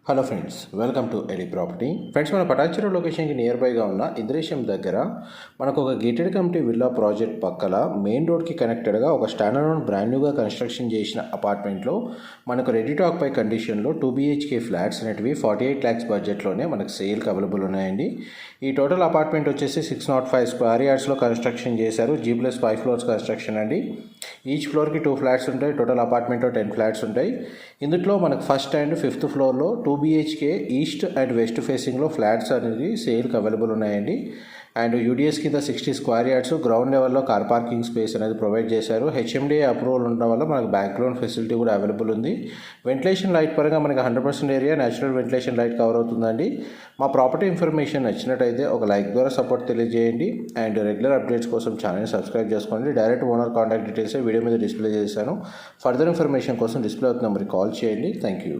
Hello friends, welcome to ఎలి property. Friends, మన పటాన్చెరు లొకేషన్కి నియర్ బైగా ఉన్న ఇంద్రేశం దగ్గర మనకు ఒక గేటెడ్ కమ్యూనిటీ విల్లా ప్రాజెక్ట్ పక్కల మెయిన్ రోడ్కి కనెక్టెడ్గా ఒక స్టాండర్డ్ బ్రాండ్ న్యూగా కన్స్ట్రక్షన్ చేసిన అపార్ట్మెంట్లో మనకు రెడీ టు ఆక్యుపై కండిషన్లో 2 BHK ఫ్లాట్స్ అనేటివి 48 lakhs బడ్జెట్లోనే మనకు సేల్కి అవైలబుల్ ఉన్నాయండి. ఈ టోటల్ అపార్ట్మెంట్ వచ్చేసి 605 స్క్వేర్ యార్డ్స్లో కన్స్ట్రక్షన్ చేశారు. G+5 ఫ్లోర్స్ కన్స్ట్రక్షన్ అండి. ఈచ్ ఫ్లోర్కి 2 ఫ్లాట్స్ ఉంటాయి. టోటల్ అపార్ట్మెంట్లో 10 ఫ్లాట్స్ ఉంటాయి. ఇందులో మనకు ఫస్ట్ అండ్ 5th ఫ్లోర్లో 2 BHK ఈస్ట్ అండ్ వెస్ట్ ఫేసింగ్లో ఫ్లాట్స్ అనేది సేల్కి అవైలబుల్ ఉన్నాయండి. అండ్ యూడిఎస్ కింద 60 స్క్వేర్ యార్డ్స్ గ్రౌండ్ లెవెల్లో కార్ పార్కింగ్ స్పేస్ అనేది ప్రొవైడ్ చేశారు. HMDA అప్రూవల్ ఉండడం వల్ల మనకు బ్యాంక్ లోన్ ఫెసిలిటీ కూడా అవైలబుల్ ఉంది. వెంటిలేషన్ లైట్ పరంగా మనకి 100% area natural ventilation light cover అవుతుందండి. మా ప్రాపర్టీ ఇన్ఫర్మేషన్ నచ్చినట్టయితే ఒక లైక్ ద్వారా సపోర్ట్ తెలియజేయండి. అండ్ రెగ్యులర్ అప్డేట్స్ కోసం ఛానల్ సబ్స్క్రైబ్ చేసుకోండి. Direct owner contact details video మీద డిస్ప్లే చేశాను. ఫర్దర్ ఇన్ఫర్మేషన్ కోసం డిస్ప్లే అవుతున్న నెంబర్కి కాల్ చేయండి. Thank you.